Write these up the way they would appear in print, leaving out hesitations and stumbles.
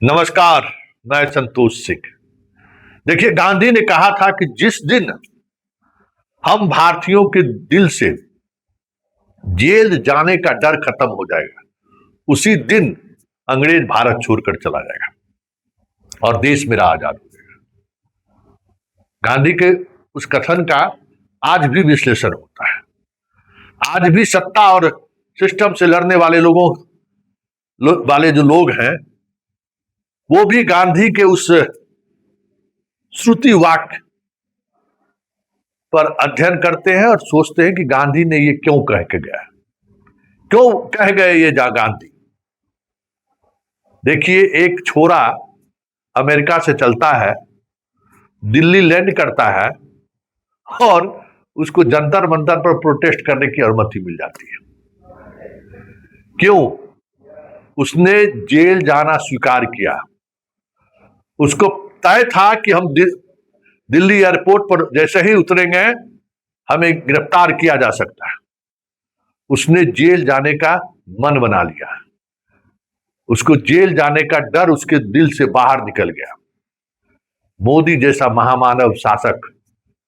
नमस्कार। मैं संतोष सिंह। देखिए, गांधी ने कहा था कि जिस दिन हम भारतीयों के दिल से जेल जाने का डर खत्म हो जाएगा, उसी दिन अंग्रेज भारत छोड़कर चला जाएगा और देश मेरा आजाद हो जाएगा। गांधी के उस कथन का आज भी विश्लेषण होता है। आज भी सत्ता और सिस्टम से लड़ने वाले वाले जो लोग हैं, वो भी गांधी के उस श्रुति वाक्य पर अध्ययन करते हैं और सोचते हैं कि गांधी ने ये क्यों कह के गया, क्यों कह गए ये गांधी। देखिए, एक छोरा अमेरिका से चलता है, दिल्ली लैंड करता है और उसको जंतर मंतर पर प्रोटेस्ट करने की अनुमति मिल जाती है। क्यों? उसने जेल जाना स्वीकार किया। उसको तय था कि हम दिल्ली एयरपोर्ट पर जैसे ही उतरेंगे हमें गिरफ्तार किया जा सकता है। उसने जेल जाने का मन बना लिया। उसको जेल जाने का डर उसके दिल से बाहर निकल गया। मोदी जैसा महामानव शासक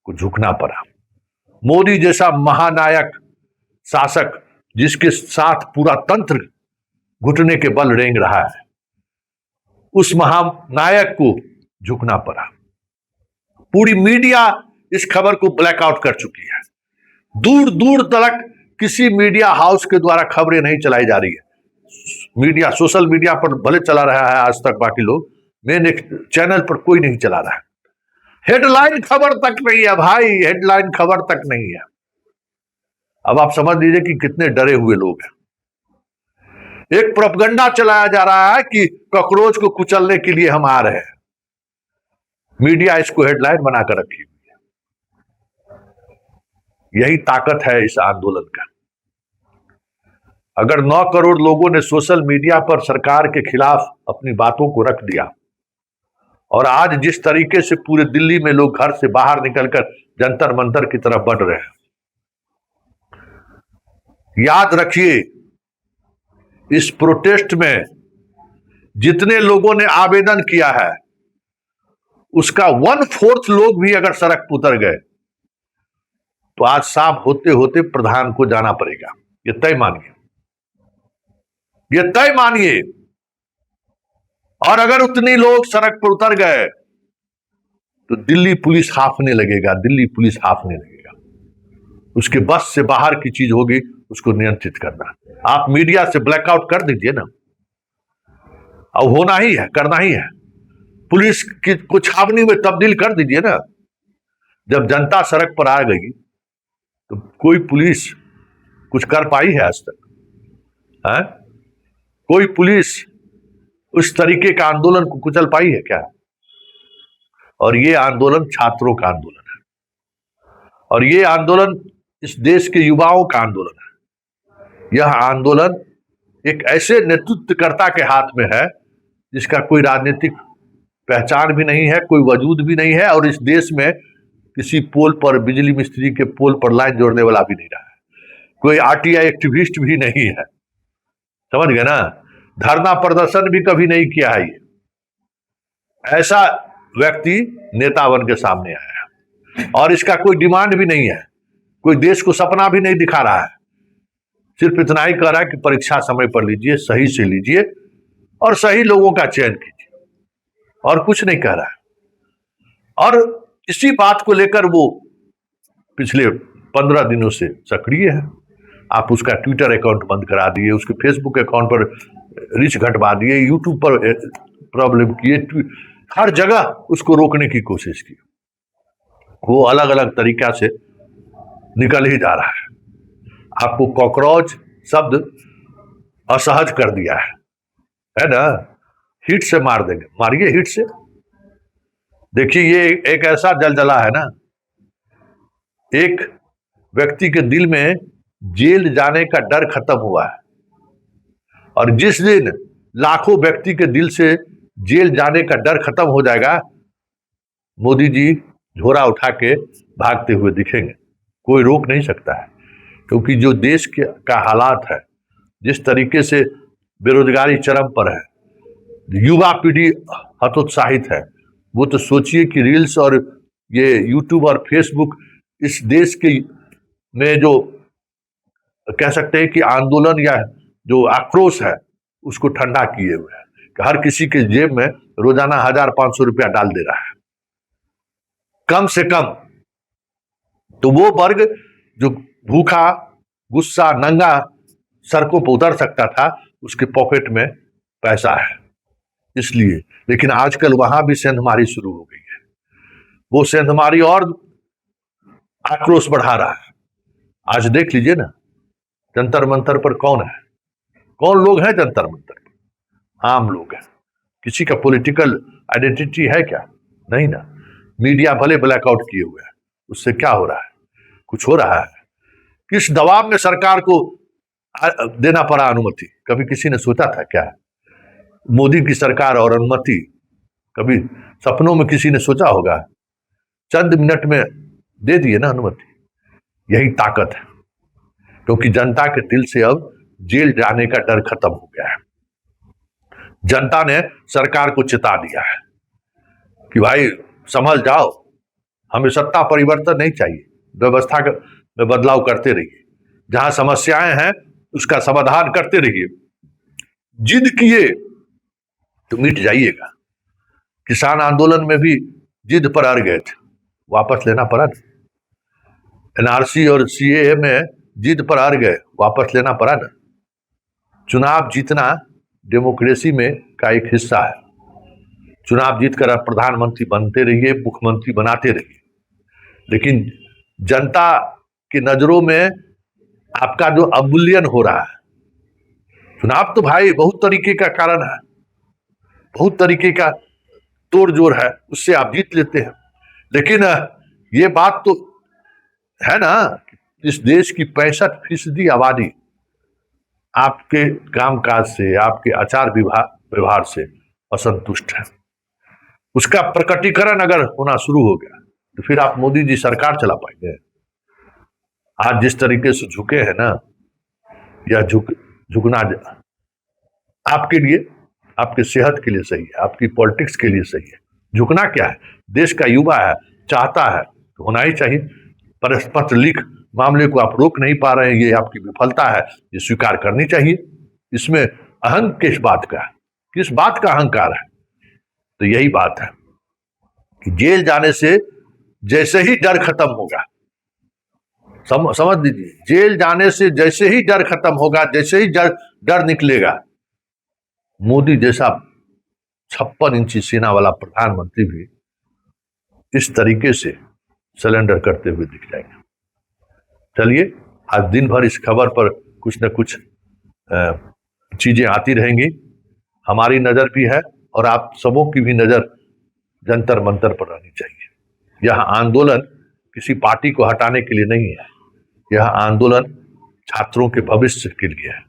को झुकना पड़ा। मोदी जैसा महानायक शासक जिसके साथ पूरा तंत्र घुटने के बल रेंग रहा है, उस महानायक को झुकना पड़ा। पूरी मीडिया इस खबर को ब्लैकआउट कर चुकी है। दूर दूर तक किसी मीडिया हाउस के द्वारा खबरें नहीं चलाई जा रही है। मीडिया, सोशल मीडिया पर भले चला रहा है आज तक, बाकी लोग मेन चैनल पर कोई नहीं चला रहा है। हेडलाइन खबर तक नहीं है भाई, हेडलाइन खबर तक नहीं है। अब आप समझ लीजिए कि कितने डरे हुए लोग हैं। एक प्रोपगंडा चलाया जा रहा है कि कॉकरोच को कुचलने के लिए हम आ रहे हैं। मीडिया इसको हेडलाइन बनाकर रखी हुई है। यही ताकत है इस आंदोलन का। अगर 9 करोड़ लोगों ने सोशल मीडिया पर सरकार के खिलाफ अपनी बातों को रख दिया और आज जिस तरीके से पूरे दिल्ली में लोग घर से बाहर निकलकर जंतर मंतर की तरफ बढ़ रहे हैं, याद रखिए, इस प्रोटेस्ट में जितने लोगों ने आवेदन किया है उसका 1/4 लोग भी अगर सड़क पर उतर गए तो आज साफ होते होते प्रधान को जाना पड़ेगा। ये तय मानिए, ये तय मानिए। और अगर उतने लोग सड़क पर उतर गए तो दिल्ली पुलिस हाफने लगेगा, दिल्ली पुलिस हाफने लगेगा। उसके बस से बाहर की चीज होगी उसको नियंत्रित करना। आप मीडिया से ब्लैकआउट कर दीजिए ना, अब होना ही है, करना ही है। पुलिस की को छावनी में तब्दील कर दीजिए ना। जब जनता सड़क पर आ गई तो कोई पुलिस कुछ कर पाई है आज तक? है कोई पुलिस उस तरीके का आंदोलन को कुचल पाई है क्या? और ये आंदोलन छात्रों का आंदोलन है और ये आंदोलन इस देश के युवाओं का आंदोलन है। यह आंदोलन एक ऐसे नेतृत्वकर्ता के हाथ में है जिसका कोई राजनीतिक पहचान भी नहीं है, कोई वजूद भी नहीं है, और इस देश में किसी पोल पर, बिजली मिस्त्री के पोल पर लाइन जोड़ने वाला भी नहीं रहा है, कोई आरटीआई एक्टिविस्ट भी नहीं है। समझ गए ना? धरना प्रदर्शन भी कभी नहीं किया है। ये ऐसा व्यक्ति नेता बन के सामने आया है और इसका कोई डिमांड भी नहीं है, कोई देश को सपना भी नहीं दिखा रहा है। सिर्फ इतना ही कह रहा है कि परीक्षा समय पर लीजिए, सही से लीजिए और सही लोगों का चयन कीजिए, और कुछ नहीं कह रहा है। और इसी बात को लेकर वो पिछले 15 दिनों से सक्रिय है। आप उसका ट्विटर अकाउंट बंद करा दिए, उसके फेसबुक अकाउंट पर रीच घटवा दिए, यूट्यूब पर प्रॉब्लम किए, हर जगह उसको रोकने की कोशिश की। वो अलग अलग तरीका से निकल ही जा रहा है। आपको कॉकरोच शब्द असहज कर दिया है ना? हिट से मार देंगे, मारिए हिट से। देखिए, ये एक ऐसा जलजला है ना, एक व्यक्ति के दिल में जेल जाने का डर खत्म हुआ है और जिस दिन लाखों व्यक्ति के दिल से जेल जाने का डर खत्म हो जाएगा, मोदी जी झोरा उठा के भागते हुए दिखेंगे। कोई रोक नहीं सकता है, क्योंकि जो देश का हालात है, जिस तरीके से बेरोजगारी चरम पर है, युवा पीढ़ी हतोत्साहित है। वो तो सोचिए कि रील्स और ये यूट्यूब और फेसबुक इस देश के में जो कह सकते हैं कि आंदोलन या जो आक्रोश है उसको ठंडा किए हुए है कि हर किसी के जेब में रोजाना 1,000-500 रुपया डाल दे रहा है कम से कम। तो वो वर्ग जो भूखा गुस्सा नंगा सड़कों पर उतर सकता था उसके पॉकेट में पैसा है इसलिए। लेकिन आजकल वहां भी सेंधमारी शुरू हो गई है। वो सेंधमारी और आक्रोश बढ़ा रहा है। आज देख लीजिए ना, जंतर मंतर पर कौन है, कौन लोग हैं जंतर मंतर पर? आम लोग हैं। किसी का पॉलिटिकल आइडेंटिटी है क्या? नहीं ना। मीडिया भले ब्लैकआउट किए हुए है, उससे क्या हो रहा है? कुछ हो रहा है? किस दबाव में सरकार को देना पड़ा अनुमति? कभी किसी ने सोचा था क्या? मोदी की सरकार और अनुमति कभी सपनों में किसी ने सोचा होगा? चंद मिनट में दे दिए ना अनुमति। यही ताकत है, क्योंकि जनता के दिल से अब जेल जाने का डर खत्म हो गया है। जनता ने सरकार को चेता दिया है कि भाई संभल जाओ, हमें सत्ता परिवर्तन नहीं चाहिए, व्यवस्था में बदलाव करते रहिए, जहां समस्याएं हैं उसका समाधान करते रहिए। जिद किए तो मिट जाइएगा। किसान आंदोलन में भी जिद पर अड़ गए थे, वापस लेना पड़ा। एनआरसी और सीएए में जिद पर अड़ गए, वापस लेना पड़ा ना। चुनाव जीतना डेमोक्रेसी में का एक हिस्सा है। चुनाव जीतकर आप प्रधानमंत्री बनते रहिए, मुख्यमंत्री बनाते रहिए, लेकिन जनता की नजरों में आपका जो अवमूल्यन हो रहा है। चुनाव तो भाई बहुत तरीके का कारण है, बहुत तरीके का तोड़ जोड़ है, उससे आप जीत लेते हैं। लेकिन ये बात तो है ना, इस देश की 65% आबादी आपके कामकाज से, आपके आचार व्यवहार से असंतुष्ट है। उसका प्रकटीकरण अगर होना शुरू हो गया तो फिर आप मोदी जी सरकार चला पाएंगे? आज जिस तरीके से झुके हैं ना, यह झुकना आपके लिए, आपके सेहत के लिए सही है, आपकी पॉलिटिक्स के लिए सही है। झुकना क्या है? देश का युवा है, चाहता है तो होना ही चाहिए। पर पत्र लिख मामले को आप रोक नहीं पा रहे हैं, ये आपकी विफलता है, ये स्वीकार करनी चाहिए। इसमें अहंग किस बात का है, किस बात का अहंकार है? तो यही बात है कि जेल जाने से जैसे ही डर खत्म होगा, समझ लीजिए, जेल जाने से जैसे ही डर खत्म होगा, जैसे ही डर निकलेगा, मोदी जैसा 56 इंची सेना वाला प्रधानमंत्री भी इस तरीके से सरेंडर करते हुए दिख जाएंगे। चलिए, आज दिन भर इस खबर पर कुछ न कुछ चीजें आती रहेंगी। हमारी नजर भी है और आप सबों की भी नजर जंतर मंतर पर रहनी चाहिए। यह आंदोलन किसी पार्टी को हटाने के लिए नहीं है, यह आंदोलन छात्रों के भविष्य के लिए है।